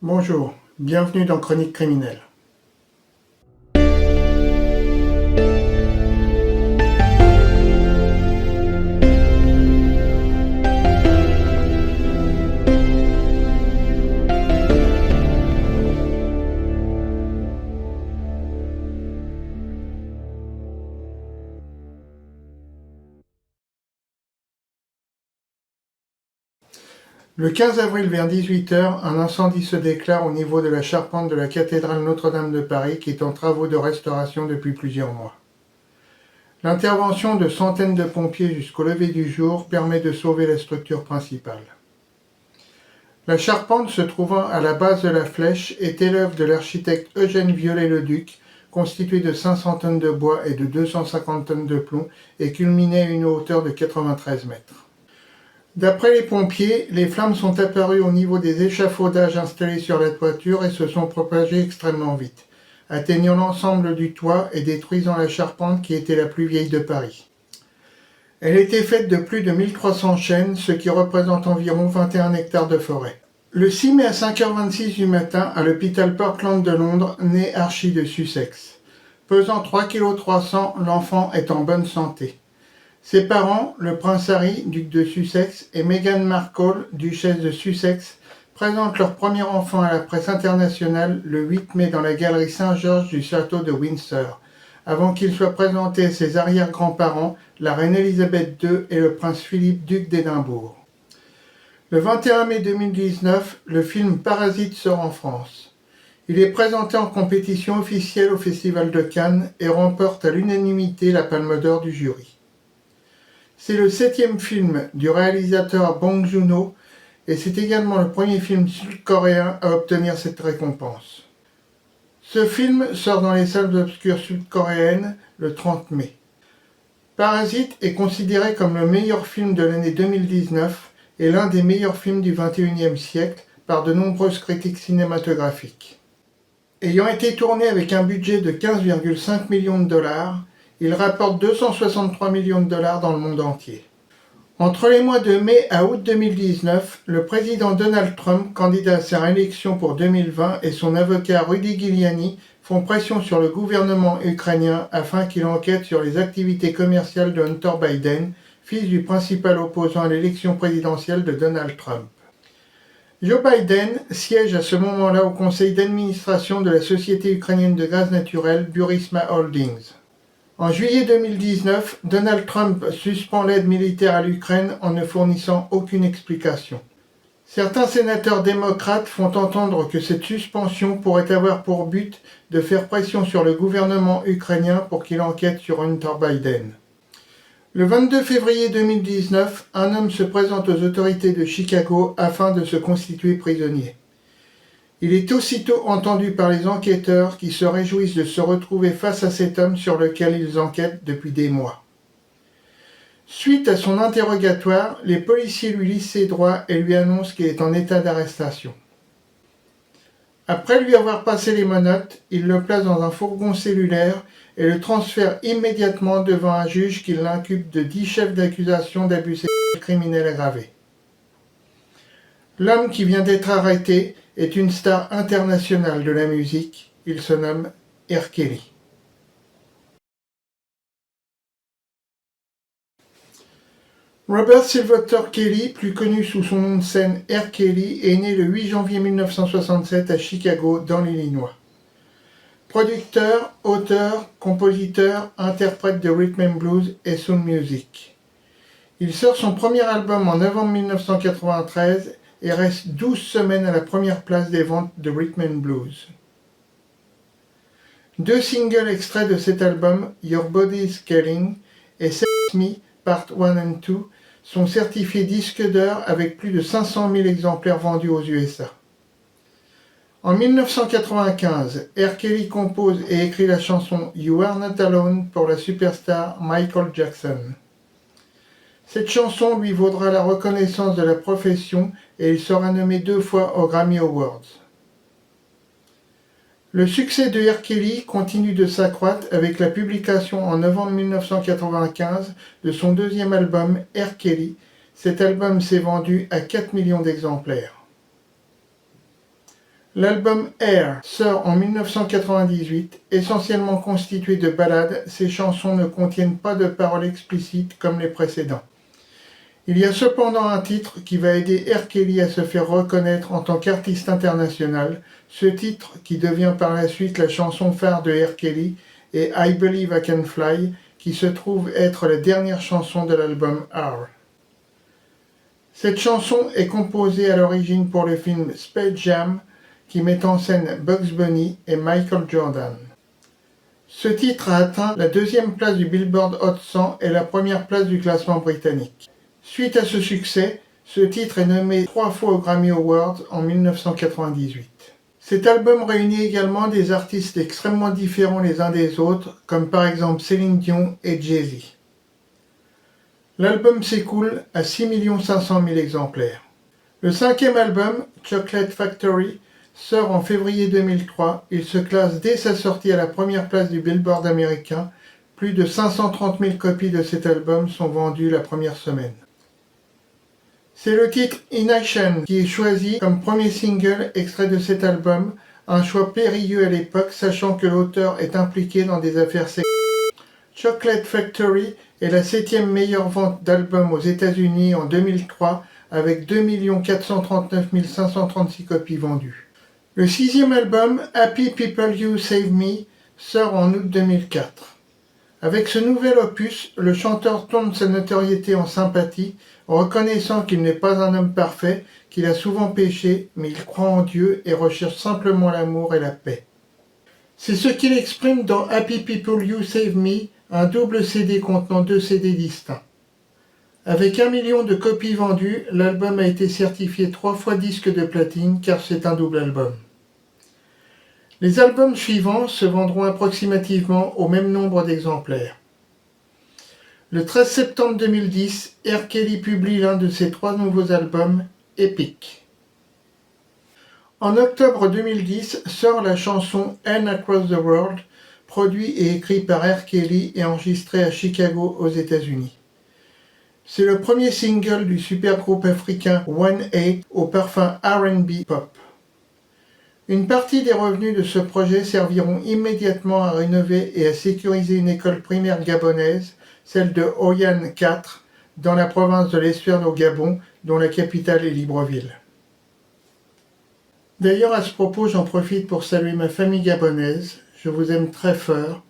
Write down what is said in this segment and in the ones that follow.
Bonjour, bienvenue dans Chronique criminelle. Le 15 avril vers 18 h, un incendie se déclare au niveau de la charpente de la cathédrale Notre-Dame de Paris qui est en travaux de restauration depuis plusieurs mois. L'intervention de centaines de pompiers jusqu'au lever du jour permet de sauver la structure principale. La charpente se trouvant à la base de la flèche était l'œuvre de l'architecte Eugène Viollet-le-Duc, constituée de 500 tonnes de bois et de 250 tonnes de plomb et culminait à une hauteur de 93 mètres. D'après les pompiers, les flammes sont apparues au niveau des échafaudages installés sur la toiture et se sont propagées extrêmement vite, atteignant l'ensemble du toit et détruisant la charpente qui était la plus vieille de Paris. Elle était faite de plus de 1300 chênes, ce qui représente environ 21 hectares de forêt. Le 6 mai à 5h26 du matin, à l'hôpital Portland de Londres, naît Archie de Sussex. Pesant 3,3 kg, l'enfant est en bonne santé. Ses parents, le prince Harry, duc de Sussex, et Meghan Markle, duchesse de Sussex, présentent leur premier enfant à la presse internationale le 8 mai dans la galerie Saint-Georges du château de Windsor, avant qu'il soit présenté à ses arrière-grands-parents, la reine Elisabeth II et le prince Philippe, duc d'Édimbourg. Le 21 mai 2019, le film Parasite sort en France. Il est présenté en compétition officielle au Festival de Cannes et remporte à l'unanimité la Palme d'Or du jury. C'est le 7e film du réalisateur Bong Joon-ho et c'est également le premier film sud-coréen à obtenir cette récompense. Ce film sort dans les salles obscures sud-coréennes le 30 mai. Parasite est considéré comme le meilleur film de l'année 2019 et l'un des meilleurs films du XXIe siècle par de nombreuses critiques cinématographiques. Ayant été tourné avec un budget de 15,5 millions de dollars, il rapporte 263 millions de dollars dans le monde entier. Entre les mois de mai à août 2019, le président Donald Trump, candidat à sa réélection pour 2020, et son avocat Rudy Giuliani font pression sur le gouvernement ukrainien afin qu'il enquête sur les activités commerciales de Hunter Biden, fils du principal opposant à l'élection présidentielle de Donald Trump. Joe Biden siège à ce moment-là au conseil d'administration de la société ukrainienne de gaz naturel Burisma Holdings. En juillet 2019, Donald Trump suspend l'aide militaire à l'Ukraine en ne fournissant aucune explication. Certains sénateurs démocrates font entendre que cette suspension pourrait avoir pour but de faire pression sur le gouvernement ukrainien pour qu'il enquête sur Hunter Biden. Le 22 février 2019, un homme se présente aux autorités de Chicago afin de se constituer prisonnier. Il est aussitôt entendu par les enquêteurs qui se réjouissent de se retrouver face à cet homme sur lequel ils enquêtent depuis des mois. Suite à son interrogatoire, les policiers lui lisent ses droits et lui annoncent qu'il est en état d'arrestation. Après lui avoir passé les menottes, ils le placent dans un fourgon cellulaire et le transfèrent immédiatement devant un juge qui l'inculpe de 10 chefs d'accusation d'abus sexuels criminels aggravés. L'homme qui vient d'être arrêté est une star internationale de la musique. Il se nomme R. Kelly. Robert Sylvester Kelly, plus connu sous son nom de scène R. Kelly, est né le 8 janvier 1967 à Chicago, dans l'Illinois. Producteur, auteur, compositeur, interprète de rhythm and blues et soul music. Il sort son premier album en novembre 1993 et reste 12 semaines à la première place des ventes de rhythm and blues. 2 singles extraits de cet album, Your Body's Calling et Sex Me, Part 1 and 2, sont certifiés disques d'or avec plus de 500 000 exemplaires vendus aux USA. En 1995, R. Kelly compose et écrit la chanson You Are Not Alone pour la superstar Michael Jackson. Cette chanson lui vaudra la reconnaissance de la profession et il sera nommé 2 fois aux Grammy Awards. Le succès de R. Kelly continue de s'accroître avec la publication en novembre 1995 de son 2e album R. Kelly. Cet album s'est vendu à 4 millions d'exemplaires. L'album Air sort en 1998, essentiellement constitué de ballades. Ces chansons ne contiennent pas de paroles explicites comme les précédents. Il y a cependant un titre qui va aider R. Kelly à se faire reconnaître en tant qu'artiste international. Ce titre, qui devient par la suite la chanson phare de R. Kelly, est I Believe I Can Fly, qui se trouve être la dernière chanson de l'album R. Cette chanson est composée à l'origine pour le film Space Jam, qui met en scène Bugs Bunny et Michael Jordan. Ce titre a atteint la deuxième place du Billboard Hot 100 et la première place du classement britannique. Suite à ce succès, ce titre est nommé 3 fois aux Grammy Awards en 1998. Cet album réunit également des artistes extrêmement différents les uns des autres, comme par exemple Céline Dion et Jay-Z. L'album s'écoule à 6 500 000 exemplaires. Le 5e album, Chocolate Factory, sort en février 2003. Il se classe dès sa sortie à la première place du Billboard américain. Plus de 530 000 copies de cet album sont vendues la première semaine. C'est le titre In Action qui est choisi comme premier single extrait de cet album, un choix périlleux à l'époque, sachant que l'auteur est impliqué dans des affaires sexuelles. Chocolate Factory est la 7e meilleure vente d'album aux États-Unis en 2003, avec 2 439 536 copies vendues. Le 6e album, Happy People You Save Me, sort en août 2004. Avec ce nouvel opus, le chanteur tourne sa notoriété en sympathie, reconnaissant qu'il n'est pas un homme parfait, qu'il a souvent péché, mais il croit en Dieu et recherche simplement l'amour et la paix. C'est ce qu'il exprime dans Happy People You Save Me, un double CD contenant 2 CD distincts. Avec 1 million de copies vendues, l'album a été certifié 3 fois disque de platine car c'est un double album. Les albums suivants se vendront approximativement au même nombre d'exemplaires. Le 13 septembre 2010, R. Kelly publie l'un de ses 3 nouveaux albums, Epic. En octobre 2010 sort la chanson And Across the World, produit et écrit par R. Kelly et enregistré à Chicago aux États-Unis. C'est le premier single du supergroupe africain One-Eight au parfum R&B pop. Une partie des revenus de ce projet serviront immédiatement à rénover et à sécuriser une école primaire gabonaise, celle de Oyan 4, dans la province de l'Estuaire au Gabon, dont la capitale est Libreville. D'ailleurs, à ce propos, j'en profite pour saluer ma famille gabonaise. Je vous aime très fort.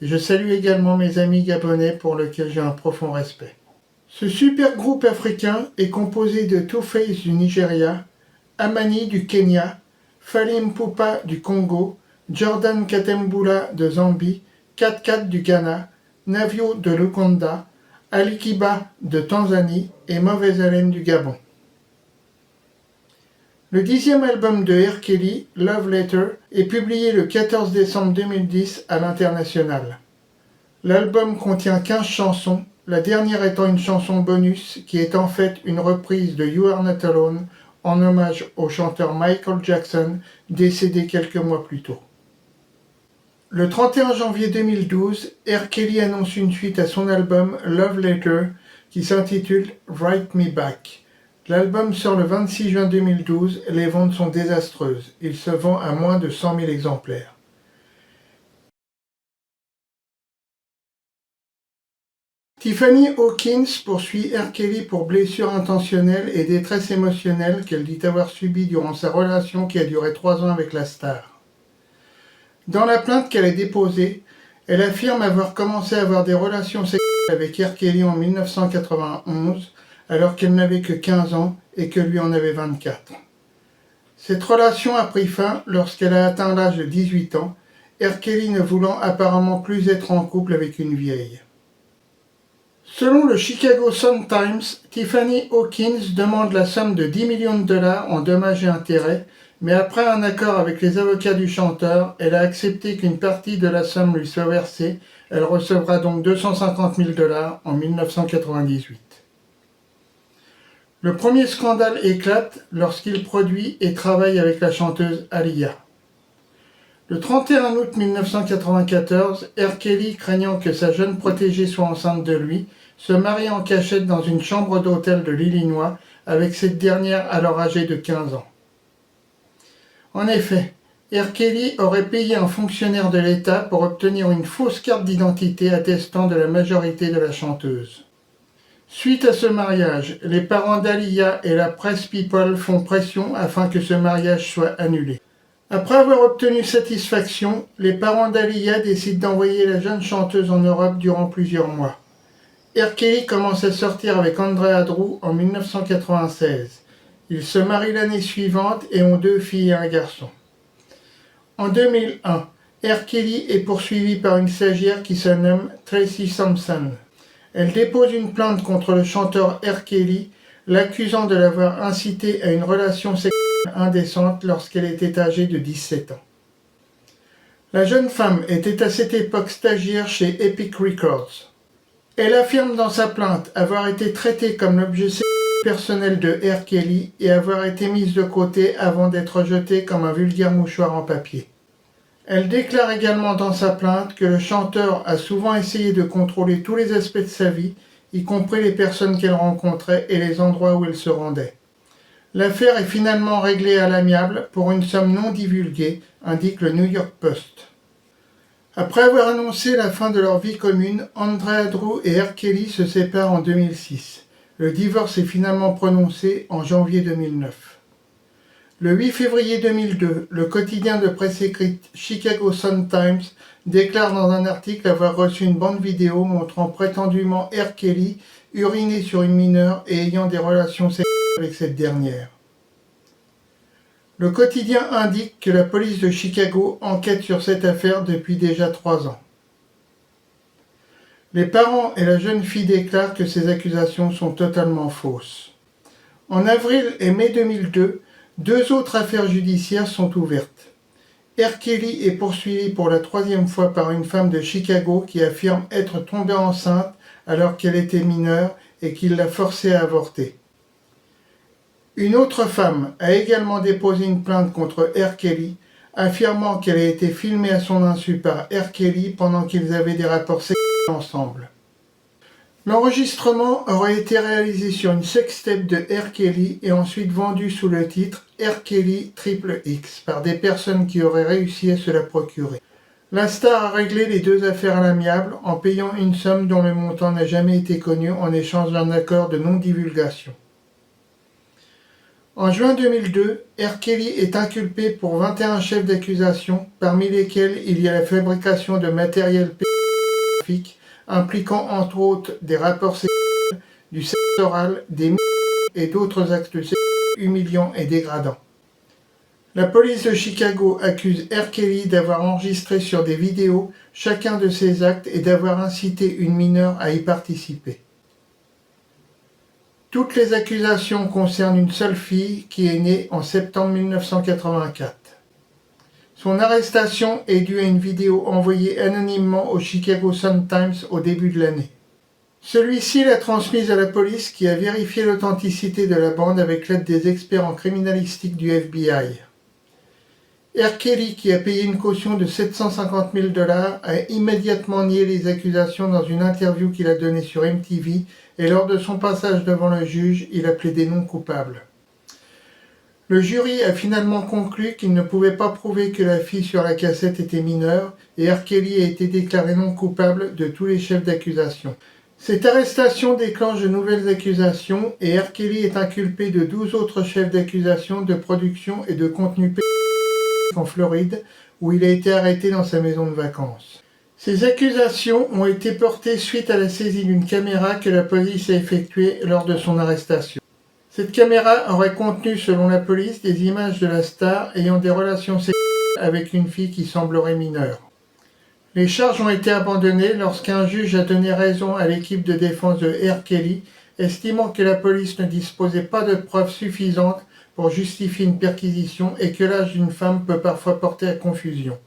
Et je salue également mes amis gabonais pour lesquels j'ai un profond respect. Ce super groupe africain est composé de Two Face du Nigeria, Amani du Kenya, Fally Ipupa du Congo, Jordan Katembula de Zambie, Kat Kat du Ghana, Navio de l'Ouganda, Ali Kiba de Tanzanie et Mauvaise Haleine du Gabon. Le 10e album de R. Kelly, Love Letter, est publié le 14 décembre 2010 à l'international. L'album contient 15 chansons, la dernière étant une chanson bonus qui est en fait une reprise de You Are Not Alone en hommage au chanteur Michael Jackson, décédé quelques mois plus tôt. Le 31 janvier 2012, R. Kelly annonce une suite à son album Love Letter qui s'intitule Write Me Back. L'album sort le 26 juin 2012, les ventes sont désastreuses. Il se vend à moins de 100 000 exemplaires. Tiffany Hawkins poursuit R. Kelly pour blessures intentionnelles et détresse émotionnelle qu'elle dit avoir subies durant sa relation qui a duré 3 ans avec la star. Dans la plainte qu'elle a déposée, elle affirme avoir commencé à avoir des relations sexuelles avec R. Kelly en 1991, alors qu'elle n'avait que 15 ans et que lui en avait 24. Cette relation a pris fin lorsqu'elle a atteint l'âge de 18 ans, R. Kelly ne voulant apparemment plus être en couple avec une vieille. Selon le Chicago Sun-Times, Tiffany Hawkins demande la somme de 10 millions de dollars en dommages et intérêts, mais après un accord avec les avocats du chanteur, elle a accepté qu'une partie de la somme lui soit versée. Elle recevra donc 250 000 dollars en 1998. Le premier scandale éclate lorsqu'il produit et travaille avec la chanteuse Aaliyah. Le 31 août 1994, R. Kelly, craignant que sa jeune protégée soit enceinte de lui, se marie en cachette dans une chambre d'hôtel de l'Illinois avec cette dernière alors âgée de 15 ans. En effet, R. Kelly aurait payé un fonctionnaire de l'État pour obtenir une fausse carte d'identité attestant de la majorité de la chanteuse. Suite à ce mariage, les parents d'Aaliyah et la presse People font pression afin que ce mariage soit annulé. Après avoir obtenu satisfaction, les parents d'Aaliyah décident d'envoyer la jeune chanteuse en Europe durant plusieurs mois. R. Kelly commence à sortir avec Andrea Drew en 1996. Ils se marient l'année suivante et ont 2 filles et un garçon. En 2001, R. Kelly est poursuivi par une stagiaire qui se nomme Tracy Thompson. Elle dépose une plainte contre le chanteur R. Kelly, l'accusant de l'avoir incité à une relation sexuelle indécente lorsqu'elle était âgée de 17 ans. La jeune femme était à cette époque stagiaire chez Epic Records. Elle affirme dans sa plainte avoir été traitée comme l'objet sexuel personnel de R. Kelly et avoir été mise de côté avant d'être jetée comme un vulgaire mouchoir en papier. Elle déclare également dans sa plainte que le chanteur a souvent essayé de contrôler tous les aspects de sa vie, y compris les personnes qu'elle rencontrait et les endroits où elle se rendait. L'affaire est finalement réglée à l'amiable pour une somme non divulguée, indique le New York Post. Après avoir annoncé la fin de leur vie commune, Andrea Drew et R. Kelly se séparent en 2006. Le divorce est finalement prononcé en janvier 2009. Le 8 février 2002, le quotidien de presse écrite Chicago Sun-Times déclare dans un article avoir reçu une bande vidéo montrant prétendument R. Kelly uriner sur une mineure et ayant des relations sexuelles avec cette dernière. Le quotidien indique que la police de Chicago enquête sur cette affaire depuis déjà 3 ans. Les parents et la jeune fille déclarent que ces accusations sont totalement fausses. En avril et mai 2002, 2 autres affaires judiciaires sont ouvertes. R. Kelly est poursuivi pour la 3e fois par une femme de Chicago qui affirme être tombée enceinte alors qu'elle était mineure et qu'il l'a forcée à avorter. Une autre femme a également déposé une plainte contre R. Kelly, affirmant qu'elle a été filmée à son insu par R. Kelly pendant qu'ils avaient des rapports sexuels ensemble. L'enregistrement aurait été réalisé sur une sextape de R. Kelly et ensuite vendu sous le titre R. Kelly XXX par des personnes qui auraient réussi à se la procurer. La star a réglé les 2 affaires à l'amiable en payant une somme dont le montant n'a jamais été connu en échange d'un accord de non-divulgation. En juin 2002, R. Kelly est inculpé pour 21 chefs d'accusation, parmi lesquels il y a la fabrication de matériel pornographique impliquant entre autres des rapports sexuels, du sexe oral, des et d'autres actes sexuels humiliants et dégradants. La police de Chicago accuse R. Kelly d'avoir enregistré sur des vidéos chacun de ses actes et d'avoir incité une mineure à y participer. Toutes les accusations concernent une seule fille qui est née en septembre 1984. Son arrestation est due à une vidéo envoyée anonymement au Chicago Sun-Times au début de l'année. Celui-ci l'a transmise à la police qui a vérifié l'authenticité de la bande avec l'aide des experts en criminalistique du FBI. R. Kelly, qui a payé une caution de 750 000 $, a immédiatement nié les accusations dans une interview qu'il a donnée sur MTV et lors de son passage devant le juge, il a plaidé non coupable. Le jury a finalement conclu qu'il ne pouvait pas prouver que la fille sur la cassette était mineure et R. Kelly a été déclaré non coupable de tous les chefs d'accusation. Cette arrestation déclenche de nouvelles accusations et R. Kelly est inculpé de 12 autres chefs d'accusation de production et de contenu en Floride où il a été arrêté dans sa maison de vacances. Ces accusations ont été portées suite à la saisie d'une caméra que la police a effectuée lors de son arrestation. Cette caméra aurait contenu, selon la police, des images de la star ayant des relations sexuelles avec une fille qui semblerait mineure. Les charges ont été abandonnées lorsqu'un juge a donné raison à l'équipe de défense de R. Kelly, estimant que la police ne disposait pas de preuves suffisantes pour justifier une perquisition et que l'âge d'une femme peut parfois porter à confusion.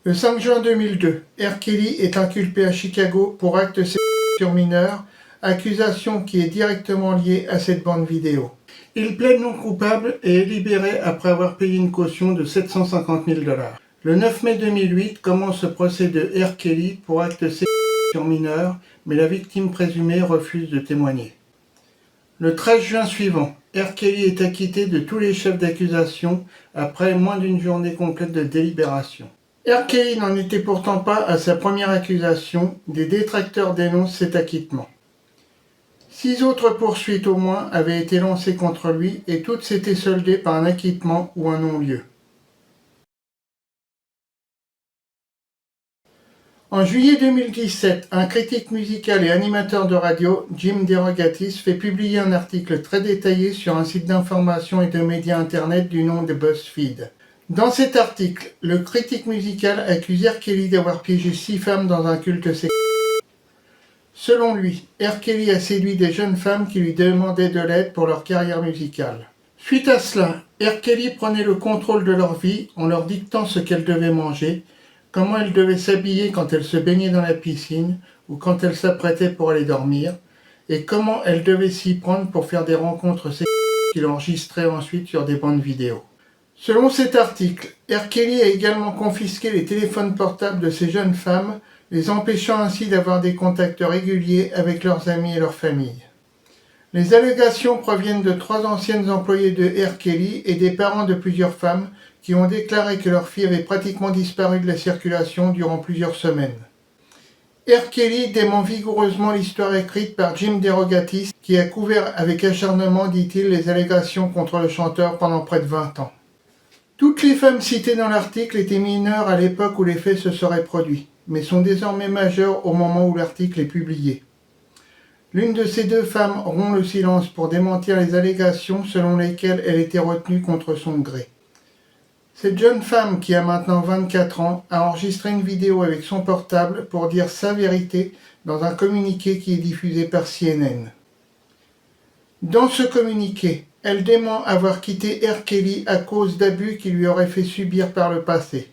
Le 5 juin 2002, R. Kelly est inculpé à Chicago pour actes sexuels sur mineurs, accusation qui est directement liée à cette bande vidéo. Il plaide non coupable et est libéré après avoir payé une caution de 750 000 $. Le 9 mai 2008 commence le procès de R. Kelly pour actes sexuels sur mineurs, mais la victime présumée refuse de témoigner. Le 13 juin suivant, R. Kelly est acquitté de tous les chefs d'accusation après moins d'une journée complète de délibération. R. Kelly n'en était pourtant pas à sa première accusation, des détracteurs dénoncent cet acquittement. 6 autres poursuites au moins avaient été lancées contre lui et toutes s'étaient soldées par un acquittement ou un non-lieu. En juillet 2017, un critique musical et animateur de radio, Jim DeRogatis, fait publier un article très détaillé sur un site d'information et de médias internet du nom de BuzzFeed. Dans cet article, le critique musical accuse R. Kelly d'avoir piégé 6 femmes dans un culte sexuel. Selon lui, R. Kelly a séduit des jeunes femmes qui lui demandaient de l'aide pour leur carrière musicale. Suite à cela, R. Kelly prenait le contrôle de leur vie en leur dictant ce qu'elles devaient manger, comment elles devaient s'habiller quand elles se baignaient dans la piscine ou quand elles s'apprêtaient pour aller dormir, et comment elles devaient s'y prendre pour faire des rencontres sexuelles qu'il enregistrait ensuite sur des bandes vidéo. Selon cet article, R. Kelly a également confisqué les téléphones portables de ces jeunes femmes, les empêchant ainsi d'avoir des contacts réguliers avec leurs amis et leurs familles. Les allégations proviennent de 3 anciennes employées de R. Kelly et des parents de plusieurs femmes qui ont déclaré que leur fille avait pratiquement disparu de la circulation durant plusieurs semaines. R. Kelly dément vigoureusement l'histoire écrite par Jim DeRogatis qui a couvert avec acharnement, dit-il, les allégations contre le chanteur pendant près de 20 ans. Toutes les femmes citées dans l'article étaient mineures à l'époque où les faits se seraient produits, mais sont désormais majeures au moment où l'article est publié. L'une de ces 2 femmes rompt le silence pour démentir les allégations selon lesquelles elle était retenue contre son gré. Cette jeune femme, qui a maintenant 24 ans, a enregistré une vidéo avec son portable pour dire sa vérité dans un communiqué qui est diffusé par CNN. Dans ce communiqué, elle dément avoir quitté R. Kelly à cause d'abus qu'il lui aurait fait subir par le passé.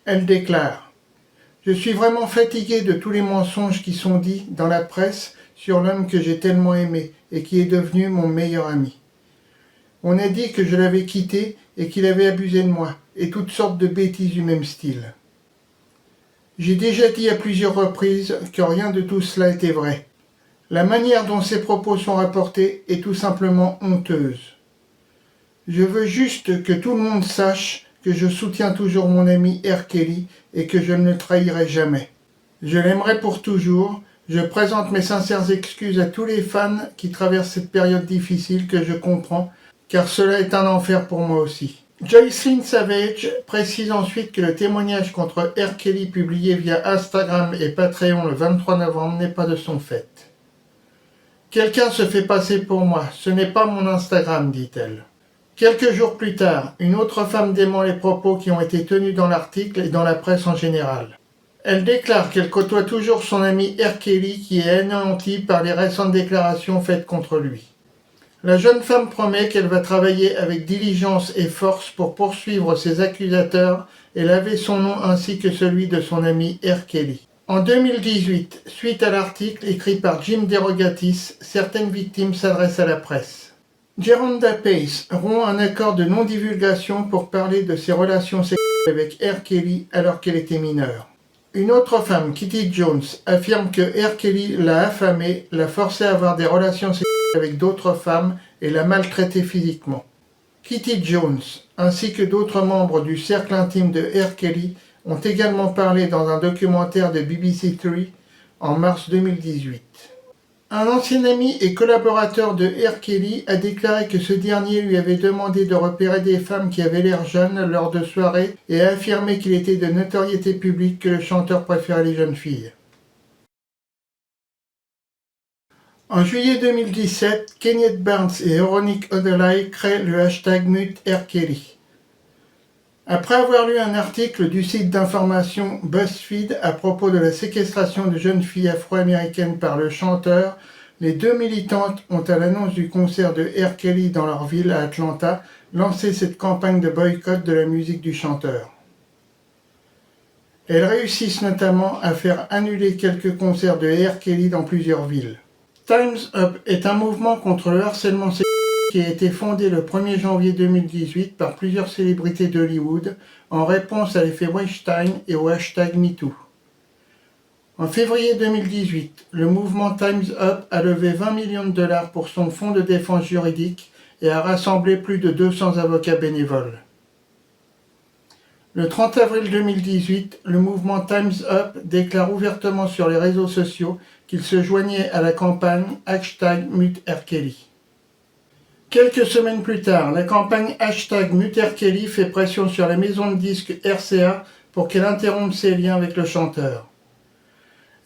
Elle déclare « Je suis vraiment fatiguée de tous les mensonges qui sont dits dans la presse sur l'homme que j'ai tellement aimé et qui est devenu mon meilleur ami. On a dit que je l'avais quitté et qu'il avait abusé de moi, et toutes sortes de bêtises du même style. J'ai déjà dit à plusieurs reprises que rien de tout cela était vrai. La manière dont ces propos sont rapportés est tout simplement honteuse. Je veux juste que tout le monde sache que je soutiens toujours mon ami R. Kelly et que je ne le trahirai jamais. Je l'aimerai pour toujours. Je présente mes sincères excuses à tous les fans qui traversent cette période difficile que je comprends, car cela est un enfer pour moi aussi. » Joycelyn Savage précise ensuite que le témoignage contre R. Kelly publié via Instagram et Patreon le 23 novembre n'est pas de son fait. « Quelqu'un se fait passer pour moi, ce n'est pas mon Instagram, dit-elle. » Quelques jours plus tard, une autre femme dément les propos qui ont été tenus dans l'article et dans la presse en général. Elle déclare qu'elle côtoie toujours son ami R. Kelly qui est anéanti par les récentes déclarations faites contre lui. La jeune femme promet qu'elle va travailler avec diligence et force pour poursuivre ses accusateurs et laver son nom ainsi que celui de son ami R. Kelly. En 2018, suite à l'article écrit par Jim DeRogatis, certaines victimes s'adressent à la presse. Geronda Pace rompt un accord de non-divulgation pour parler de ses relations sexuelles avec R. Kelly alors qu'elle était mineure. Une autre femme, Kitty Jones, affirme que R. Kelly l'a affamée, l'a forcée à avoir des relations sexuelles avec d'autres femmes et l'a maltraitée physiquement. Kitty Jones, ainsi que d'autres membres du cercle intime de R. Kelly, ont également parlé dans un documentaire de BBC 3 en mars 2018. Un ancien ami et collaborateur de R. Kelly a déclaré que ce dernier lui avait demandé de repérer des femmes qui avaient l'air jeunes lors de soirées et a affirmé qu'il était de notoriété publique que le chanteur préférait les jeunes filles. En juillet 2017, Kenneth Barnes et Veronique Odelay créent le hashtag #MuteRKelly. Après avoir lu un article du site d'information BuzzFeed à propos de la séquestration de jeunes filles afro-américaines par le chanteur, les 2 militantes ont, à l'annonce du concert de R. Kelly dans leur ville à Atlanta, lancé cette campagne de boycott de la musique du chanteur. Elles réussissent notamment à faire annuler quelques concerts de R. Kelly dans plusieurs villes. Time's Up est un mouvement contre le harcèlement sexuel qui a été fondé le 1er janvier 2018 par plusieurs célébrités d'Hollywood en réponse à l'effet Weinstein et au hashtag MeToo. En février 2018, le mouvement Time's Up a levé 20 millions de dollars pour son fonds de défense juridique et a rassemblé plus de 200 avocats bénévoles. Le 30 avril 2018, le mouvement Time's Up déclare ouvertement sur les réseaux sociaux qu'il se joignait à la campagne #MuteRKelly. Quelques semaines plus tard, la campagne #MuteRKelly fait pression sur la maison de disques RCA pour qu'elle interrompe ses liens avec le chanteur.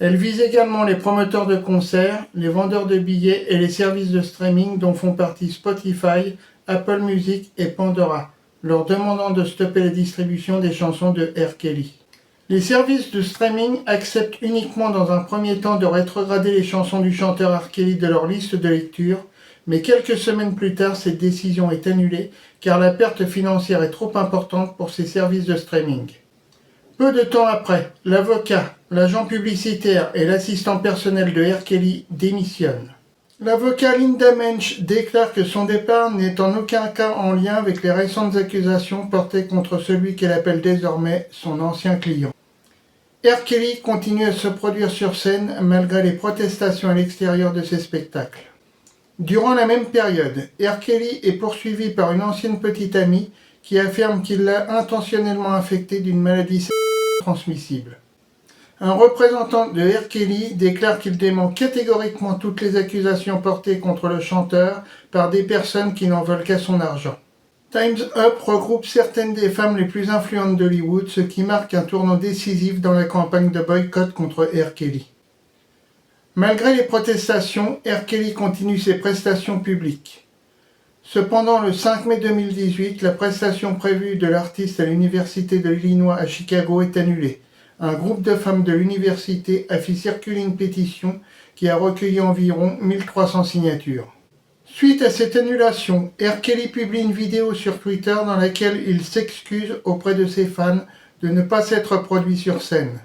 Elle vise également les promoteurs de concerts, les vendeurs de billets et les services de streaming dont font partie Spotify, Apple Music et Pandora, leur demandant de stopper la distribution des chansons de R. Kelly. Les services de streaming acceptent uniquement dans un premier temps de rétrograder les chansons du chanteur R. Kelly de leur liste de lecture, mais quelques semaines plus tard, cette décision est annulée car la perte financière est trop importante pour ces services de streaming. Peu de temps après, l'avocat, l'agent publicitaire et l'assistant personnel de R. Kelly démissionnent. L'avocat Linda Mensch déclare que son départ n'est en aucun cas en lien avec les récentes accusations portées contre celui qu'elle appelle désormais son ancien client. R. Kelly continue à se produire sur scène malgré les protestations à l'extérieur de ses spectacles. Durant la même période, R. Kelly est poursuivi par une ancienne petite amie qui affirme qu'il l'a intentionnellement infecté d'une maladie transmissible. Un représentant de R. Kelly déclare qu'il dément catégoriquement toutes les accusations portées contre le chanteur par des personnes qui n'en veulent qu'à son argent. Time's Up regroupe certaines des femmes les plus influentes d'Hollywood, ce qui marque un tournant décisif dans la campagne de boycott contre R. Kelly. Malgré les protestations, R. Kelly continue ses prestations publiques. Cependant, le 5 mai 2018, la prestation prévue de l'artiste à l'Université de l'Illinois à Chicago est annulée. Un groupe de femmes de l'université a fait circuler une pétition qui a recueilli environ 1300 signatures. Suite à cette annulation, R. Kelly publie une vidéo sur Twitter dans laquelle il s'excuse auprès de ses fans de ne pas s'être produit sur scène.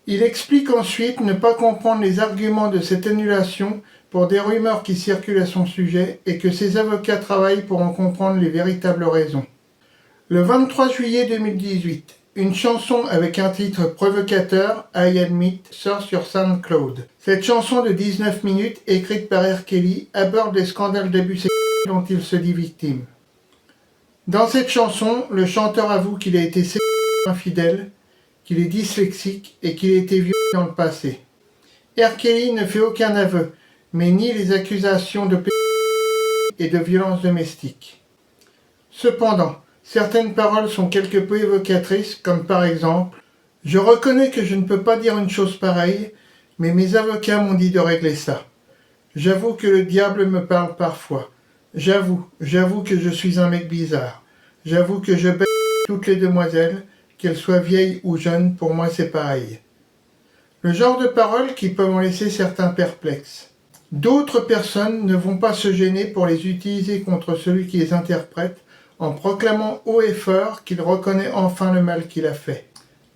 Il explique ensuite ne pas comprendre les arguments de cette annulation pour des rumeurs qui circulent à son sujet et que ses avocats travaillent pour en comprendre les véritables raisons. Le 23 juillet 2018, une chanson avec un titre provocateur, I Admit, sort sur SoundCloud. Cette chanson de 19 minutes, écrite par R. Kelly, aborde les scandales d'abus sexuels dont il se dit victime. Dans cette chanson, le chanteur avoue qu'il a été sexuellement infidèle, qu'il est dyslexique et qu'il a été violé dans le passé. R. Kelly ne fait aucun aveu, mais nie les accusations de et de violence domestique. Cependant, certaines paroles sont quelque peu évocatrices, comme par exemple « Je reconnais que je ne peux pas dire une chose pareille, mais mes avocats m'ont dit de régler ça. J'avoue que le diable me parle parfois. J'avoue que je suis un mec bizarre. J'avoue que je baise toutes les demoiselles, qu'elles soient vieilles ou jeunes, pour moi c'est pareil. » Le genre de paroles qui peuvent en laisser certains perplexes. D'autres personnes ne vont pas se gêner pour les utiliser contre celui qui les interprète en proclamant haut et fort qu'il reconnaît enfin le mal qu'il a fait.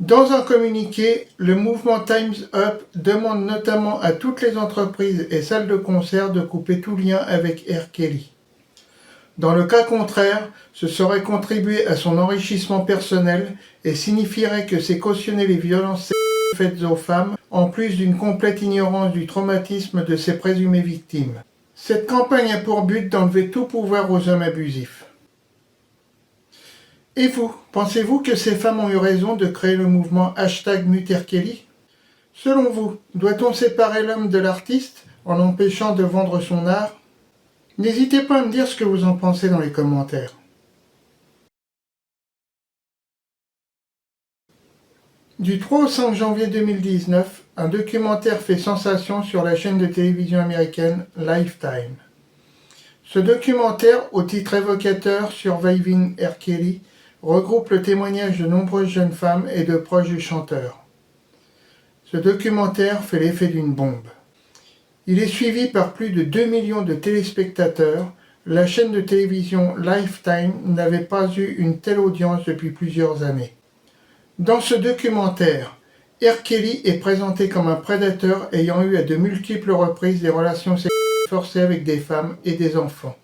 Dans un communiqué, le mouvement Time's Up demande notamment à toutes les entreprises et salles de concert de couper tout lien avec R. Kelly. Dans le cas contraire, ce serait contribuer à son enrichissement personnel et signifierait que c'est cautionner les violences faites aux femmes, en plus d'une complète ignorance du traumatisme de ses présumées victimes. Cette campagne a pour but d'enlever tout pouvoir aux hommes abusifs. Et vous, pensez-vous que ces femmes ont eu raison de créer le mouvement #MuteRKelly? Selon vous, doit-on séparer l'homme de l'artiste en l'empêchant de vendre son art? N'hésitez pas à me dire ce que vous en pensez dans les commentaires. Du 3 au 5 janvier 2019, un documentaire fait sensation sur la chaîne de télévision américaine Lifetime. Ce documentaire, au titre évocateur Surviving R. Kelly, regroupe le témoignage de nombreuses jeunes femmes et de proches du chanteur. Ce documentaire fait l'effet d'une bombe. Il est suivi par plus de 2 millions de téléspectateurs. La chaîne de télévision Lifetime n'avait pas eu une telle audience depuis plusieurs années. Dans ce documentaire, R. Kelly est présenté comme un prédateur ayant eu à de multiples reprises des relations sexuelles forcées avec des femmes et des enfants.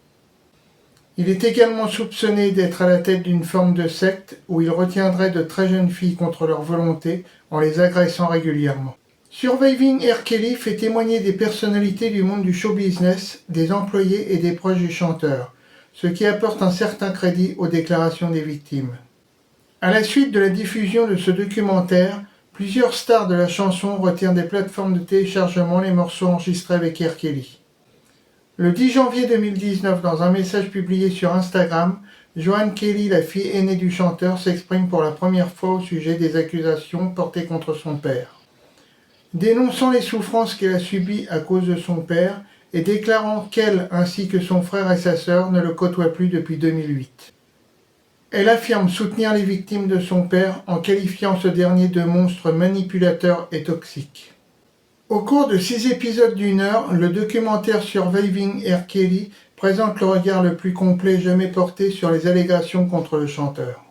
Il est également soupçonné d'être à la tête d'une forme de secte où il retiendrait de très jeunes filles contre leur volonté en les agressant régulièrement. Surviving R. Kelly fait témoigner des personnalités du monde du show business, des employés et des proches du chanteur, ce qui apporte un certain crédit aux déclarations des victimes. À la suite de la diffusion de ce documentaire, plusieurs stars de la chanson retirent des plateformes de téléchargement les morceaux enregistrés avec R. Kelly. Le 10 janvier 2019, dans un message publié sur Instagram, Joanne Kelly, la fille aînée du chanteur, s'exprime pour la première fois au sujet des accusations portées contre son père. Dénonçant les souffrances qu'elle a subies à cause de son père et déclarant qu'elle ainsi que son frère et sa sœur ne le côtoient plus depuis 2008. Elle affirme soutenir les victimes de son père en qualifiant ce dernier de monstre manipulateur et toxique. Au cours de 6 épisodes d'1 heure, le documentaire Surviving R. Kelly présente le regard le plus complet jamais porté sur les allégations contre le chanteur.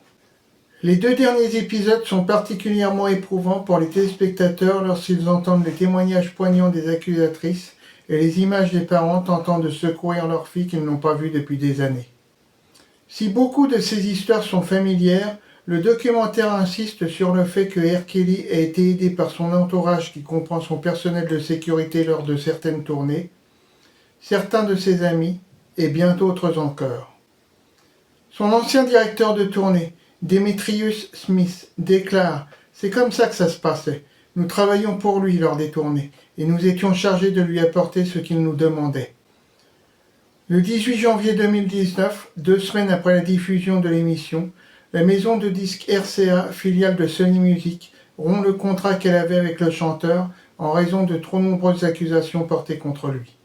Les 2 derniers épisodes sont particulièrement éprouvants pour les téléspectateurs lorsqu'ils entendent les témoignages poignants des accusatrices et les images des parents tentant de secourir leur fille qu'ils n'ont pas vue depuis des années. Si beaucoup de ces histoires sont familières, le documentaire insiste sur le fait que R. Kelly a été aidé par son entourage qui comprend son personnel de sécurité lors de certaines tournées, certains de ses amis et bien d'autres encore. Son ancien directeur de tournée, Demetrius Smith, déclare « C'est comme ça que ça se passait. Nous travaillions pour lui lors des tournées et nous étions chargés de lui apporter ce qu'il nous demandait. » Le 18 janvier 2019, 2 semaines après la diffusion de l'émission, la maison de disques RCA, filiale de Sony Music, rompt le contrat qu'elle avait avec le chanteur en raison de trop nombreuses accusations portées contre lui.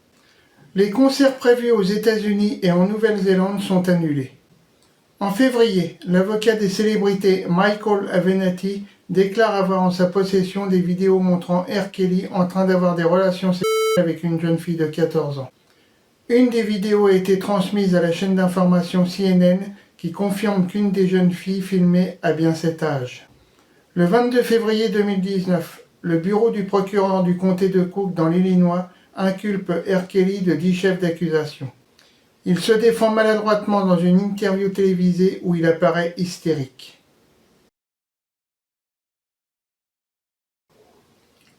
Les concerts prévus aux États-Unis et en Nouvelle-Zélande sont annulés. En février, l'avocat des célébrités Michael Avenatti déclare avoir en sa possession des vidéos montrant R. Kelly en train d'avoir des relations sexuelles avec une jeune fille de 14 ans. Une des vidéos a été transmise à la chaîne d'information CNN qui confirme qu'une des jeunes filles filmées a bien cet âge. Le 22 février 2019, le bureau du procureur du comté de Cook dans l'Illinois inculpe R. Kelly de 10 chefs d'accusation. Il se défend maladroitement dans une interview télévisée où il apparaît hystérique.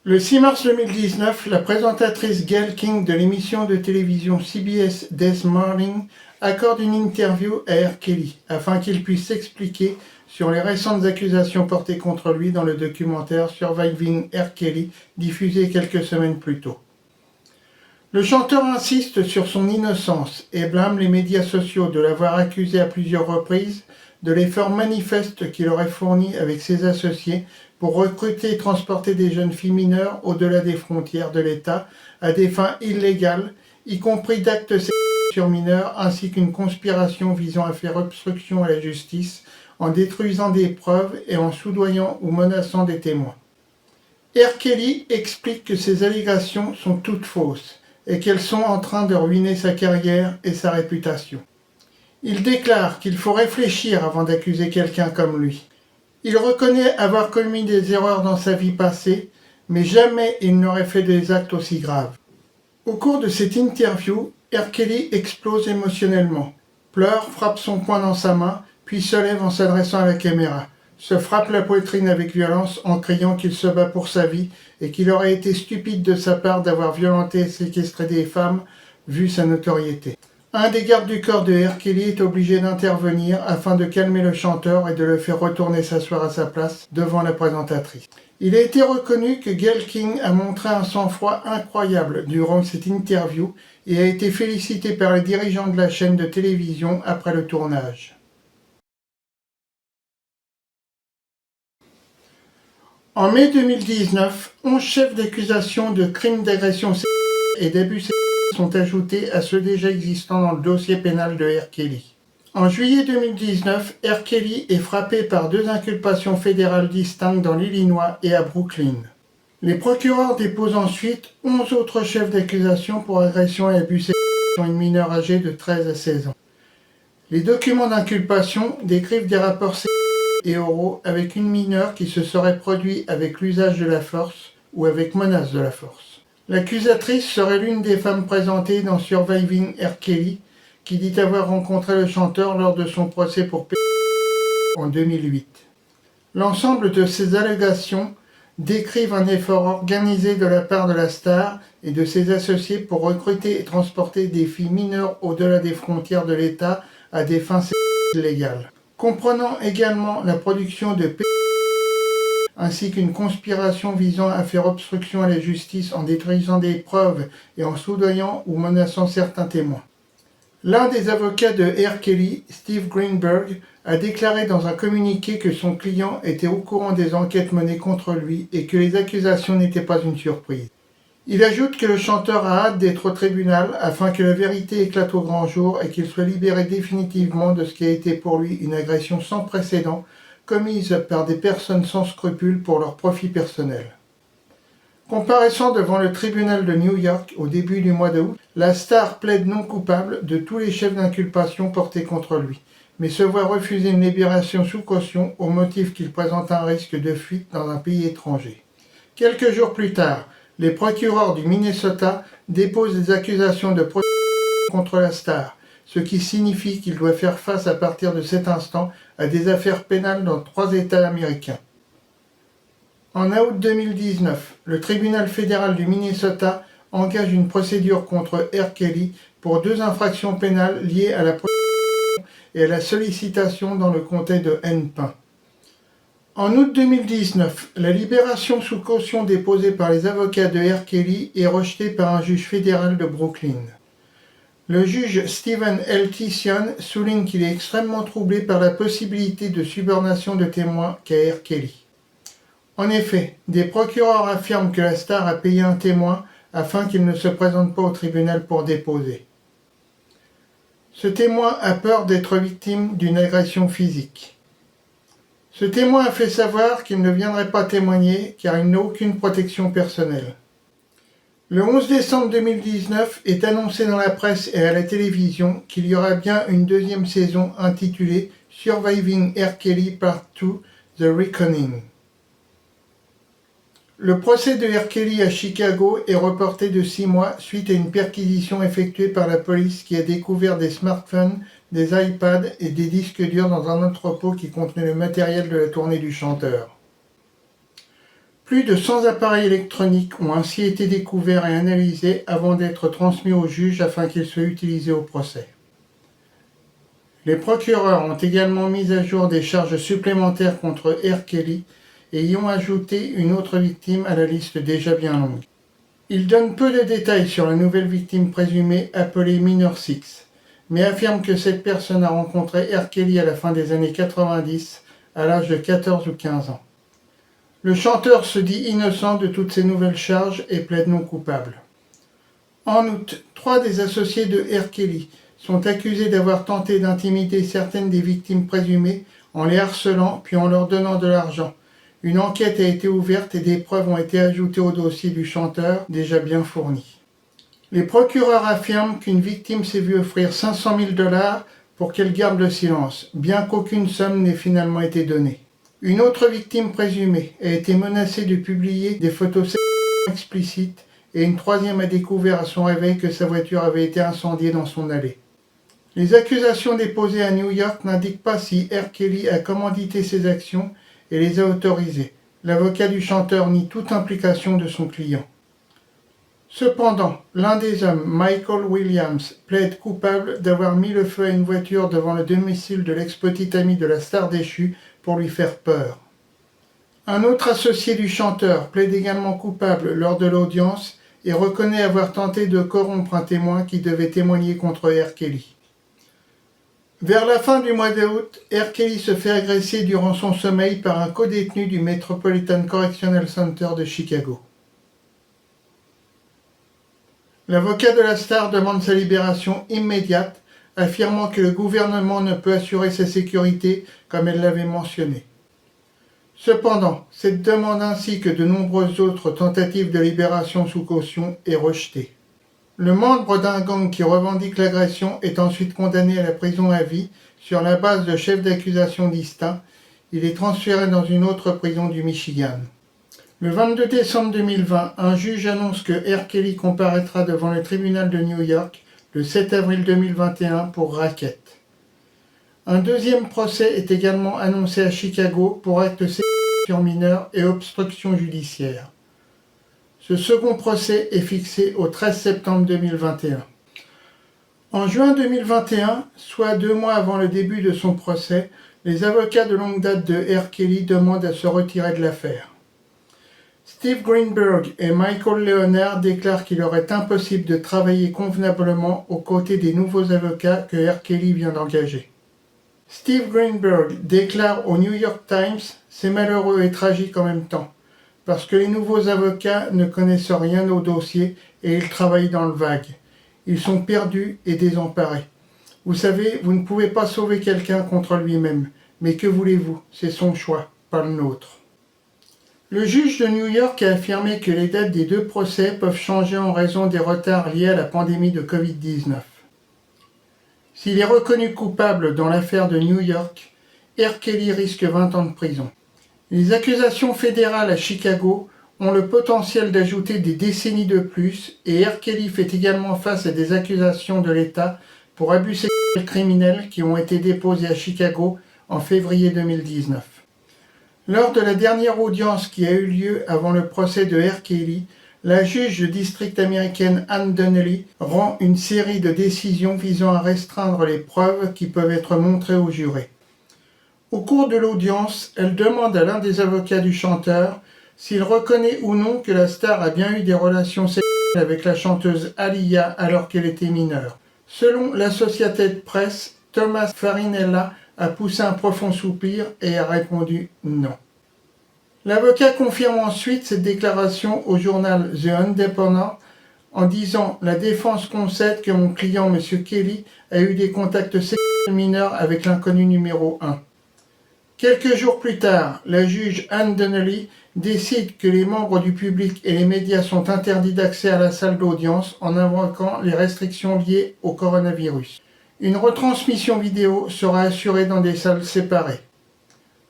Le 6 mars 2019, la présentatrice Gayle King de l'émission de télévision CBS This Morning accorde une interview à R. Kelly afin qu'il puisse s'expliquer sur les récentes accusations portées contre lui dans le documentaire Surviving R. Kelly diffusé quelques semaines plus tôt. Le chanteur insiste sur son innocence et blâme les médias sociaux de l'avoir accusé à plusieurs reprises de l'effort manifeste qu'il aurait fourni avec ses associés pour recruter et transporter des jeunes filles mineures au-delà des frontières de l'État à des fins illégales, y compris d'actes sexuels sur mineurs, ainsi qu'une conspiration visant à faire obstruction à la justice en détruisant des preuves et en soudoyant ou menaçant des témoins. R. Kelly explique que ces allégations sont toutes fausses et qu'elles sont en train de ruiner sa carrière et sa réputation. Il déclare qu'il faut réfléchir avant d'accuser quelqu'un comme lui. Il reconnaît avoir commis des erreurs dans sa vie passée, mais jamais il n'aurait fait des actes aussi graves. Au cours de cette interview, R. Kelly explose émotionnellement, pleure, frappe son poing dans sa main, puis se lève en s'adressant à la caméra, se frappe la poitrine avec violence en criant qu'il se bat pour sa vie et qu'il aurait été stupide de sa part d'avoir violenté et séquestré des femmes, vu sa notoriété. Un des gardes du corps de R. Kelly est obligé d'intervenir afin de calmer le chanteur et de le faire retourner s'asseoir à sa place devant la présentatrice. Il a été reconnu que Gayle King a montré un sang-froid incroyable durant cette interview et a été félicité par les dirigeants de la chaîne de télévision après le tournage. En mai 2019, 11 chefs d'accusation de crimes d'agression sexuelle et d'abus sexuels sont ajoutés à ceux déjà existants dans le dossier pénal de R. Kelly. En juillet 2019, R. Kelly est frappé par 2 inculpations fédérales distinctes dans l'Illinois et à Brooklyn. Les procureurs déposent ensuite 11 autres chefs d'accusation pour agression et abus sexuels sur une mineure âgée de 13 à 16 ans. Les documents d'inculpation décrivent des rapports sexuels et oraux avec une mineure qui se serait produit avec l'usage de la force ou avec menace de la force. L'accusatrice serait l'une des femmes présentées dans Surviving R. Kelly, qui dit avoir rencontré le chanteur lors de son procès pour en 2008. L'ensemble de ces allégations décrivent un effort organisé de la part de la star et de ses associés pour recruter et transporter des filles mineures au-delà des frontières de l'État à des fins légales. Comprenant également la production de ainsi qu'une conspiration visant à faire obstruction à la justice en détruisant des preuves et en soudoyant ou menaçant certains témoins. L'un des avocats de R. Kelly, Steve Greenberg, a déclaré dans un communiqué que son client était au courant des enquêtes menées contre lui et que les accusations n'étaient pas une surprise. Il ajoute que le chanteur a hâte d'être au tribunal afin que la vérité éclate au grand jour et qu'il soit libéré définitivement de ce qui a été pour lui une agression sans précédent commise par des personnes sans scrupules pour leur profit personnel. Comparaissant devant le tribunal de New York au début du mois d'août, la star plaide non coupable de tous les chefs d'inculpation portés contre lui, mais se voit refuser une libération sous caution au motif qu'il présente un risque de fuite dans un pays étranger. Quelques jours plus tard, les procureurs du Minnesota déposent des accusations de contre la star, ce qui signifie qu'il doit faire face à partir de cet instant à des affaires pénales dans 3 États américains. En août 2019, le tribunal fédéral du Minnesota engage une procédure contre R. Kelly pour 2 infractions pénales liées à la prostitution et à la sollicitation dans le comté de Hennepin. En août 2019, la libération sous caution déposée par les avocats de R. Kelly est rejetée par un juge fédéral de Brooklyn. Le juge Stephen L. Tission souligne qu'il est extrêmement troublé par la possibilité de subornation de témoins qu'a R. Kelly. En effet, des procureurs affirment que la star a payé un témoin afin qu'il ne se présente pas au tribunal pour déposer. Ce témoin a peur d'être victime d'une agression physique. Ce témoin a fait savoir qu'il ne viendrait pas témoigner car il n'a aucune protection personnelle. Le 11 décembre 2019 est annoncé dans la presse et à la télévision qu'il y aura bien une 2e saison intitulée Surviving R. Kelly Part 2 – The Reckoning. Le procès de R. Kelly à Chicago est reporté de 6 mois suite à une perquisition effectuée par la police qui a découvert des smartphones, des iPads et des disques durs dans un entrepôt qui contenait le matériel de la tournée du chanteur. Plus de 100 appareils électroniques ont ainsi été découverts et analysés avant d'être transmis au juge afin qu'ils soient utilisés au procès. Les procureurs ont également mis à jour des charges supplémentaires contre R. Kelly et y ont ajouté une autre victime à la liste déjà bien longue. Ils donnent peu de détails sur la nouvelle victime présumée appelée Minor Six, mais affirment que cette personne a rencontré R. Kelly à la fin des années 90, à l'âge de 14 ou 15 ans. Le chanteur se dit innocent de toutes ces nouvelles charges et plaide non coupable. En août, 3 des associés de R. Kelly sont accusés d'avoir tenté d'intimider certaines des victimes présumées en les harcelant puis en leur donnant de l'argent. Une enquête a été ouverte et des preuves ont été ajoutées au dossier du chanteur, déjà bien fourni. Les procureurs affirment qu'une victime s'est vue offrir 500 000 $ pour qu'elle garde le silence, bien qu'aucune somme n'ait finalement été donnée. Une autre victime présumée a été menacée de publier des photos explicites et une 3e a découvert à son réveil que sa voiture avait été incendiée dans son allée. Les accusations déposées à New York n'indiquent pas si R. Kelly a commandité ses actions et les a autorisées. L'avocat du chanteur nie toute implication de son client. Cependant, l'un des hommes, Michael Williams, plaide coupable d'avoir mis le feu à une voiture devant le domicile de l'ex-petite amie de la star déchue pour lui faire peur. Un autre associé du chanteur plaide également coupable lors de l'audience et reconnaît avoir tenté de corrompre un témoin qui devait témoigner contre R. Kelly. Vers la fin du mois d'août, R. Kelly se fait agresser durant son sommeil par un codétenu du Metropolitan Correctional Center de Chicago. L'avocat de la star demande sa libération immédiate, affirmant que le gouvernement ne peut assurer sa sécurité comme elle l'avait mentionné. Cependant, cette demande ainsi que de nombreuses autres tentatives de libération sous caution est rejetée. Le membre d'un gang qui revendique l'agression est ensuite condamné à la prison à vie sur la base de chefs d'accusation distincts. Il est transféré dans une autre prison du Michigan. Le 22 décembre 2020, un juge annonce que R. Kelly comparaîtra devant le tribunal de New York le 7 avril 2021 pour racket. Un 2e procès est également annoncé à Chicago pour actes sexuels sur mineur et obstruction judiciaire. Ce second procès est fixé au 13 septembre 2021. En juin 2021, soit 2 mois avant le début de son procès, les avocats de longue date de R. Kelly demandent à se retirer de l'affaire. Steve Greenberg et Michael Leonard déclarent qu'il leur est impossible de travailler convenablement aux côtés des nouveaux avocats que R. Kelly vient d'engager. Steve Greenberg déclare au New York Times « C'est malheureux et tragique en même temps, parce que les nouveaux avocats ne connaissent rien au dossier et ils travaillent dans le vague. Ils sont perdus et désemparés. Vous savez, vous ne pouvez pas sauver quelqu'un contre lui-même, mais que voulez-vous, c'est son choix, pas le nôtre. » Le juge de New York a affirmé que les dates des 2 procès peuvent changer en raison des retards liés à la pandémie de Covid-19. S'il est reconnu coupable dans l'affaire de New York, R. Kelly risque 20 ans de prison. Les accusations fédérales à Chicago ont le potentiel d'ajouter des décennies de plus et R. Kelly fait également face à des accusations de l'État pour abus sexuels criminels qui ont été déposées à Chicago en février 2019. Lors de la dernière audience qui a eu lieu avant le procès de R. Kelly, la juge de district américaine Ann Donnelly rend une série de décisions visant à restreindre les preuves qui peuvent être montrées aux jurés. Au cours de l'audience, elle demande à l'un des avocats du chanteur s'il reconnaît ou non que la star a bien eu des relations sexuelles avec la chanteuse Aaliyah alors qu'elle était mineure. Selon l'Associated Press, Thomas Farinella a poussé un profond soupir et a répondu non. L'avocat confirme ensuite cette déclaration au journal The Independent en disant « La défense concède que mon client, M. Kelly, a eu des contacts sexuels mineurs avec l'inconnu numéro 1. » Quelques jours plus tard, la juge Ann Donnelly décide que les membres du public et les médias sont interdits d'accès à la salle d'audience en invoquant les restrictions liées au coronavirus. Une retransmission vidéo sera assurée dans des salles séparées.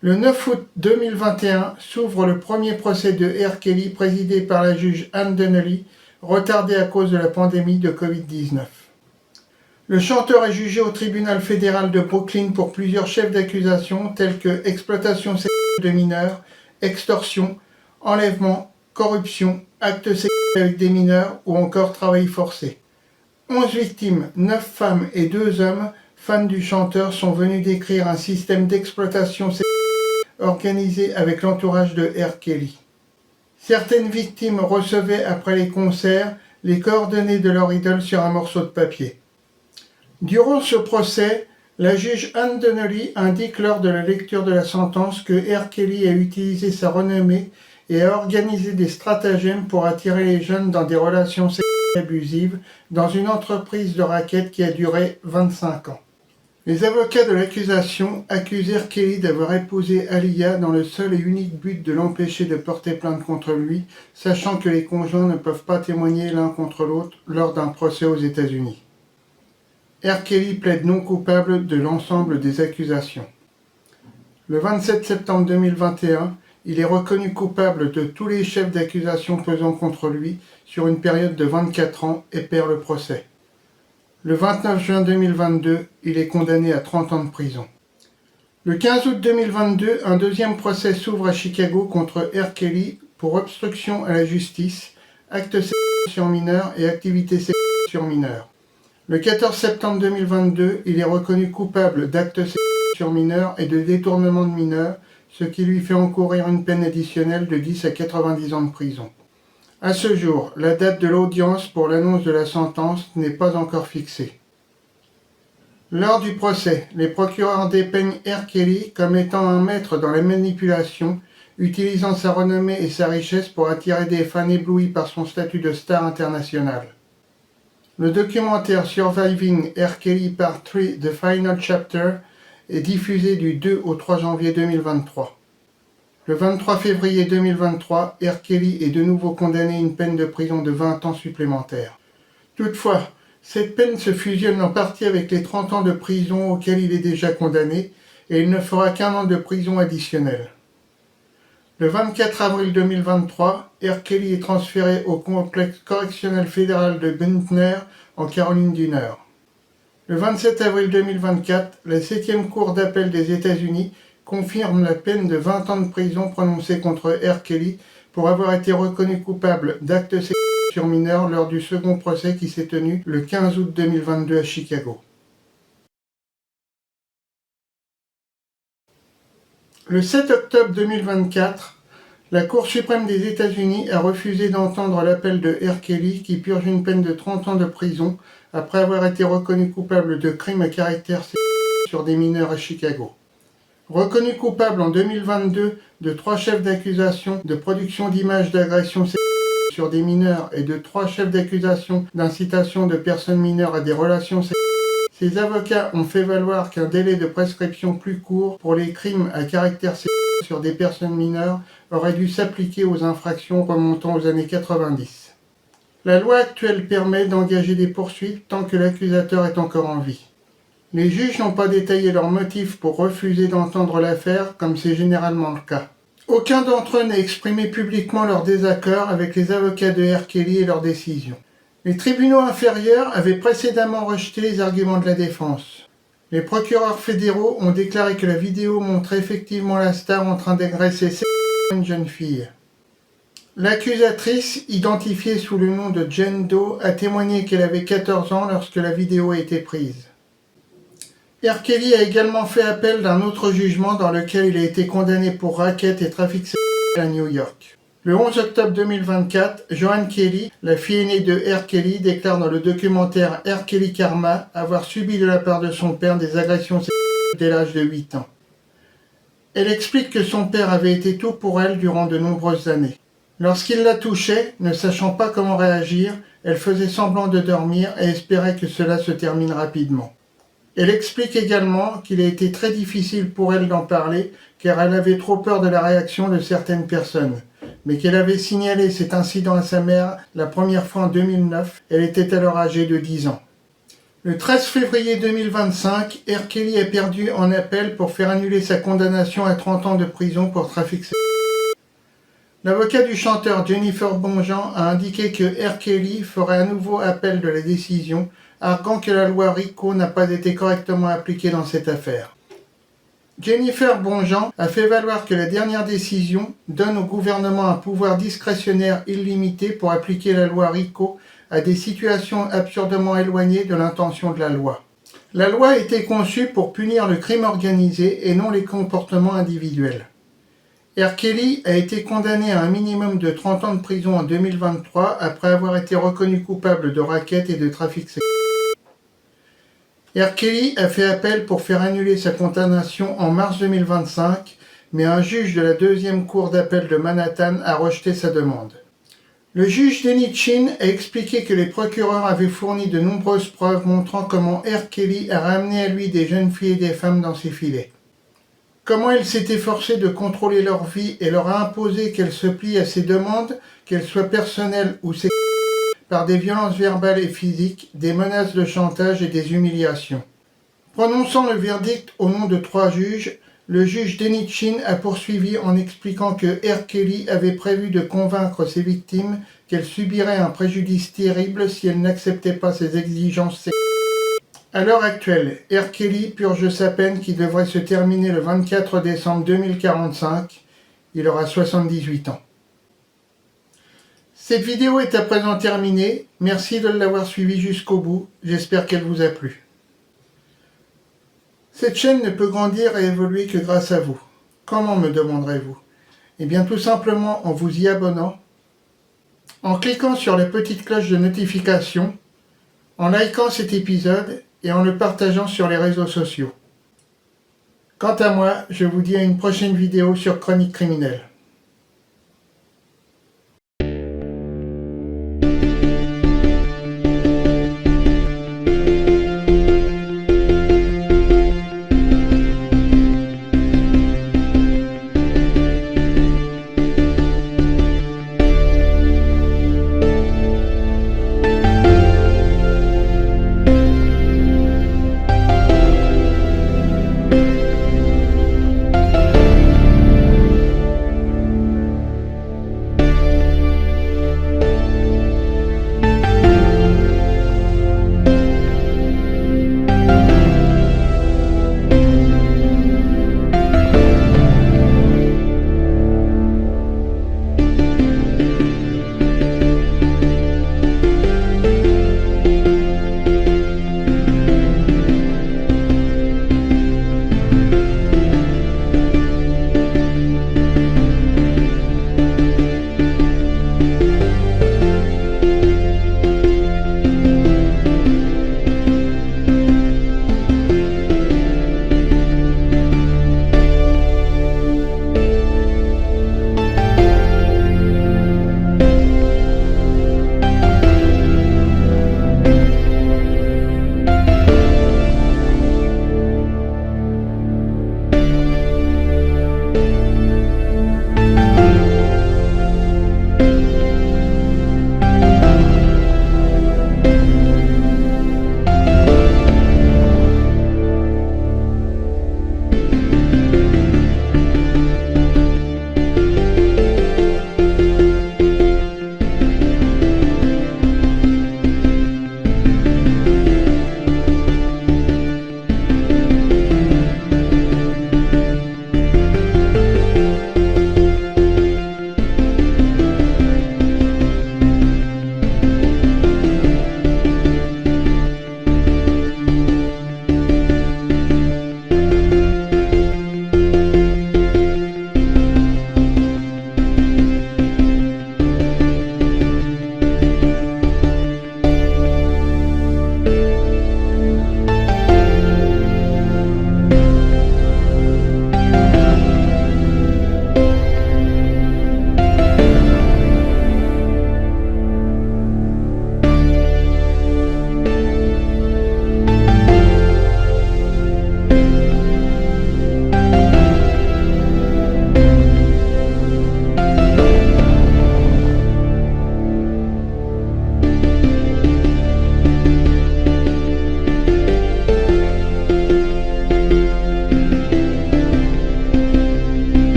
Le 9 août 2021 s'ouvre le premier procès de R. Kelly présidé par la juge Ann Donnelly, retardé à cause de la pandémie de Covid-19. Le chanteur est jugé au tribunal fédéral de Brooklyn pour plusieurs chefs d'accusation tels que exploitation sexuelle de mineurs, extorsion, enlèvement, corruption, actes sexuels avec des mineurs ou encore travail forcé. 11 victimes, 9 femmes et 2 hommes, fans du chanteur, sont venus décrire un système d'exploitation sexuelle organisé avec l'entourage de R. Kelly. Certaines victimes recevaient après les concerts les coordonnées de leur idole sur un morceau de papier. Durant ce procès, la juge Ann Donnelly indique lors de la lecture de la sentence que R. Kelly a utilisé sa renommée et a organisé des stratagèmes pour attirer les jeunes dans des relations sexuelles abusives dans une entreprise de racket qui a duré 25 ans. Les avocats de l'accusation accusent R. Kelly d'avoir épousé Aaliyah dans le seul et unique but de l'empêcher de porter plainte contre lui, sachant que les conjoints ne peuvent pas témoigner l'un contre l'autre lors d'un procès aux États-Unis. R. Kelly plaide non coupable de l'ensemble des accusations. Le 27 septembre 2021, il est reconnu coupable de tous les chefs d'accusation pesant contre lui sur une période de 24 ans et perd le procès. Le 29 juin 2022, il est condamné à 30 ans de prison. Le 15 août 2022, un deuxième procès s'ouvre à Chicago contre R. Kelly pour obstruction à la justice, actes sexuels sur mineurs et activités sexuelles sur mineurs. Le 14 septembre 2022, il est reconnu coupable d'actes sexuels sur mineurs et de détournement de mineurs, ce qui lui fait encourir une peine additionnelle de 10 à 90 ans de prison. À ce jour, la date de l'audience pour l'annonce de la sentence n'est pas encore fixée. Lors du procès, les procureurs dépeignent R. Kelly comme étant un maître dans la manipulation, utilisant sa renommée et sa richesse pour attirer des fans éblouis par son statut de star international. Le documentaire Surviving R. Kelly Part 3 The Final Chapter est diffusé du 2 au 3 janvier 2023. Le 23 février 2023, R. Kelly est de nouveau condamné à une peine de prison de 20 ans supplémentaires. Toutefois, cette peine se fusionne en partie avec les 30 ans de prison auxquels il est déjà condamné et il ne fera qu'1 an de prison additionnel. Le 24 avril 2023, R. Kelly est transféré au complexe correctionnel fédéral de Butner en Caroline du Nord. Le 27 avril 2024, la 7e Cour d'appel des États-Unis confirme la peine de 20 ans de prison prononcée contre R. Kelly pour avoir été reconnu coupable d'actes sexuels sur mineurs lors du second procès qui s'est tenu le 15 août 2022 à Chicago. Le 7 octobre 2024, la Cour suprême des États-Unis a refusé d'entendre l'appel de R. Kelly qui purge une peine de 30 ans de prison après avoir été reconnu coupable de crimes à caractère sexuel sur des mineurs à Chicago. Reconnu coupable en 2022 de 3 chefs d'accusation de production d'images d'agression sexuelle sur des mineurs et de 3 chefs d'accusation d'incitation de personnes mineures à des relations sexuelles, ces avocats ont fait valoir qu'un délai de prescription plus court pour les crimes à caractère sexuel sur des personnes mineures aurait dû s'appliquer aux infractions remontant aux années 90. La loi actuelle permet d'engager des poursuites tant que l'accusateur est encore en vie. Les juges n'ont pas détaillé leurs motifs pour refuser d'entendre l'affaire, comme c'est généralement le cas. Aucun d'entre eux n'a exprimé publiquement leur désaccord avec les avocats de R. Kelly et leur décision. Les tribunaux inférieurs avaient précédemment rejeté les arguments de la défense. Les procureurs fédéraux ont déclaré que la vidéo montrait effectivement la star en train d'agresser une jeune fille. L'accusatrice, identifiée sous le nom de Jane Doe, a témoigné qu'elle avait 14 ans lorsque la vidéo a été prise. R. Kelly a également fait appel d'un autre jugement dans lequel il a été condamné pour racket et trafic sexuel à New York. Le 11 octobre 2024, Joanne Kelly, la fille aînée de R. Kelly, déclare dans le documentaire R. Kelly Karma avoir subi de la part de son père des agressions sexuelles dès l'âge de 8 ans. Elle explique que son père avait été tout pour elle durant de nombreuses années. Lorsqu'il la touchait, ne sachant pas comment réagir, elle faisait semblant de dormir et espérait que cela se termine rapidement. Elle explique également qu'il a été très difficile pour elle d'en parler car elle avait trop peur de la réaction de certaines personnes, mais qu'elle avait signalé cet incident à sa mère la première fois en 2009, elle était alors âgée de 10 ans. Le 13 février 2025, R. Kelly a perdu en appel pour faire annuler sa condamnation à 30 ans de prison pour trafic sexuel. L'avocat du chanteur Jennifer Bonjean a indiqué que R. Kelly ferait à nouveau appel de la décision, arguant que la loi RICO n'a pas été correctement appliquée dans cette affaire. Jennifer Bonjean a fait valoir que la dernière décision donne au gouvernement un pouvoir discrétionnaire illimité pour appliquer la loi RICO à des situations absurdement éloignées de l'intention de la loi. La loi a été conçue pour punir le crime organisé et non les comportements individuels. R. Kelly a été condamné à un minimum de 30 ans de prison en 2023 après avoir été reconnu coupable de racket et de trafic sexuel. R. Kelly a fait appel pour faire annuler sa condamnation en mars 2025, mais un juge de la deuxième cour d'appel de Manhattan a rejeté sa demande. Le juge Denny Chin a expliqué que les procureurs avaient fourni de nombreuses preuves montrant comment R. Kelly a ramené à lui des jeunes filles et des femmes dans ses filets. Comment il s'est efforcé de contrôler leur vie et leur a imposé qu'elles se plient à ses demandes, qu'elles soient personnelles ou sexuelles, par des violences verbales et physiques, des menaces de chantage et des humiliations. Prononçant le verdict au nom de 3 juges, le juge Denny Chin a poursuivi en expliquant que R. Kelly avait prévu de convaincre ses victimes qu'elles subiraient un préjudice terrible si elles n'acceptaient pas ses exigences sexuelles. À l'heure actuelle, R. Kelly purge sa peine qui devrait se terminer le 24 décembre 2045. Il aura 78 ans. Cette vidéo est à présent terminée. Merci de l'avoir suivie jusqu'au bout. J'espère qu'elle vous a plu. Cette chaîne ne peut grandir et évoluer que grâce à vous. Comment, me demanderez-vous? Eh bien tout simplement en vous y abonnant, en cliquant sur la petite cloche de notification, en likant cet épisode et en le partageant sur les réseaux sociaux. Quant à moi, je vous dis à une prochaine vidéo sur Chroniques Criminelles.